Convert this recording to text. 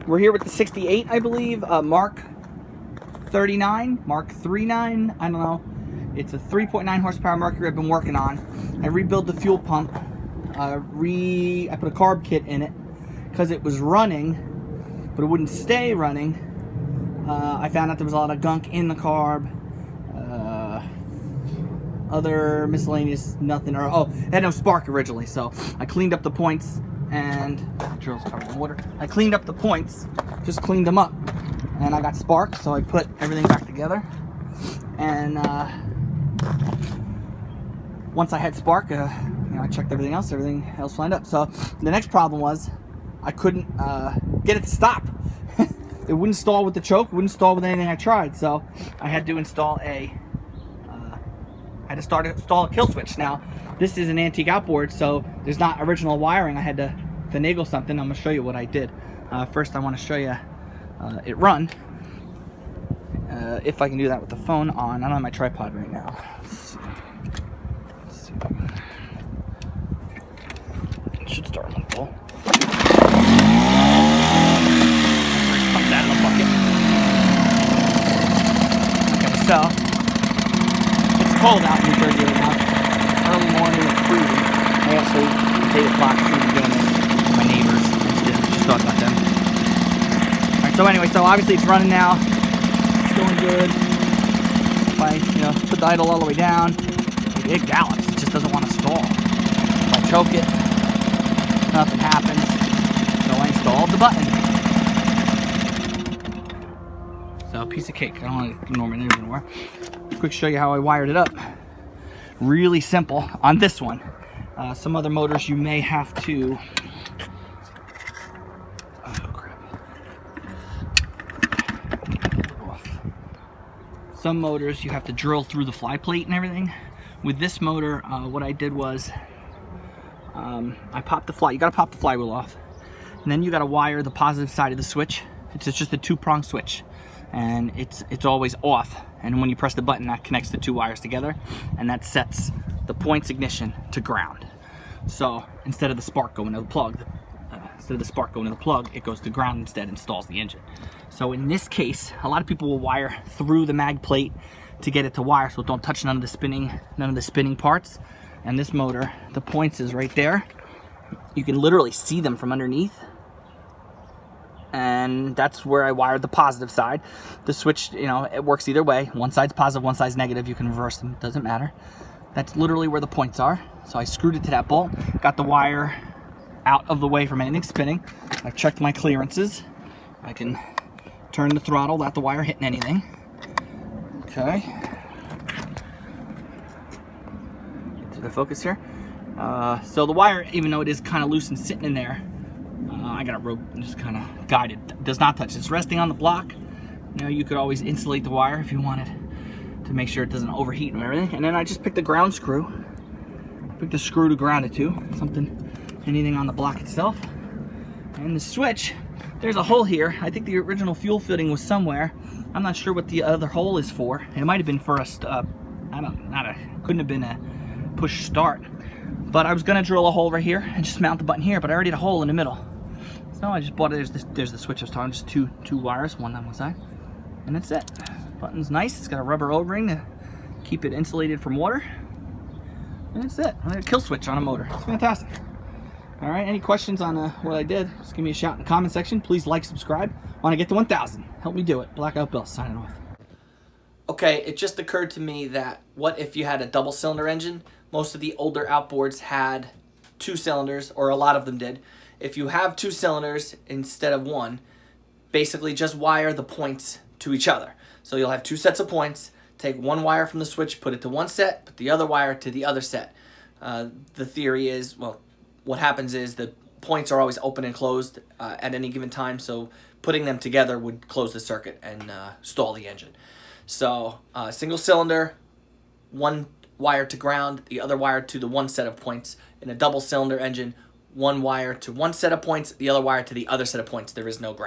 we're here with the 68, I believe, Mark 39, Mark 39, I don't know. It's a 3.9 horsepower Mercury I've been working on. I rebuilt the fuel pump. I put a carb kit in it because it was running, but it wouldn't stay running. I found out there was a lot of gunk in the carb. Other miscellaneous nothing, or it had no spark originally, so I cleaned up the points, and the drill's covered in water. I cleaned up the points, just cleaned them up, and I got spark, so I put everything back together. And once I had spark, I checked everything else lined up. So the next problem was I couldn't get it to stop. It wouldn't stall with the choke, it wouldn't stall with anything I tried, so I had to install install a kill switch. Now, this is an antique outboard, so there's not original wiring. I had to finagle something. I'm going to show you what I did. First, I want to show you it run. If I can do that with the phone on. I don't have my tripod right now. Let's see. It should start on full. Comes out of the bucket. Okay, so cold out in New Jersey right now. Early morning, it's freezing. I actually, it's 8 o'clock, I'm doing this. My neighbors, just thought about them. Alright, so anyway, so obviously it's running now. It's going good. If I, put the idle all the way down, it gallops. It just doesn't want to stall. If I choke it, nothing happens. So I installed the button. So, piece of cake. I don't want to ignore my neighbors anymore. Quick show you how I wired it up. Really simple on this one. Some other motors you may have to some motors you have to drill through the fly plate and everything. With this motor, what I did was I popped the you gotta pop the flywheel off, and then you gotta wire the positive side of the switch. It's just a 2-prong switch, and it's always off. And when you press the button, that connects the 2 wires together, and that sets the points ignition to ground. So instead of the spark going to the plug, it goes to ground instead and stalls the engine. So in this case, a lot of people will wire through the mag plate to get it to wire, so don't touch none of the spinning parts. And this motor, the points is right there. You can literally see them from underneath. And that's where I wired the positive side. The switch, it works either way. One side's positive, one side's negative. You can reverse them, doesn't matter. That's literally where the points are. So I screwed it to that bolt, got the wire out of the way from anything spinning. I've checked my clearances. I can turn the throttle without the wire hitting anything. Okay. Get to the focus here. So the wire, even though it is kind of loose and sitting in there, I got a rope and just kind of guided. It does not touch. It's resting on the block. You could always insulate the wire if you wanted to make sure it doesn't overheat and everything. And then I just picked a ground screw. Picked a screw to ground it to. Anything on the block itself. And the switch, there's a hole here. I think the original fuel fitting was somewhere. I'm not sure what the other hole is for. It might have been for couldn't have been a push start. But I was gonna drill a hole right here and just mount the button here, but I already had a hole in the middle. So I just bought it. There's the switch I was talking, just two wires, one on one side, and that's it. Button's nice. It's got a rubber O-ring to keep it insulated from water, and that's it. A kill switch on a motor. It's fantastic. All right. Any questions on what I did? Just give me a shout in the comment section. Please like, subscribe. Want to get to 1,000? Help me do it. Blackout Bill signing off. Okay, it just occurred to me that what if you had a double cylinder engine? Most of the older outboards had 2 cylinders, or a lot of them did. If you have 2 cylinders instead of 1, basically just wire the points to each other. So you'll have 2 sets of points, take one wire from the switch, put it to one set, put the other wire to the other set. The theory is, well, what happens is the points are always open and closed at any given time, so putting them together would close the circuit and stall the engine. So single cylinder, one wire to ground, the other wire to the one set of points. In a double cylinder engine, one wire to one set of points, the other wire to the other set of points. There is no ground.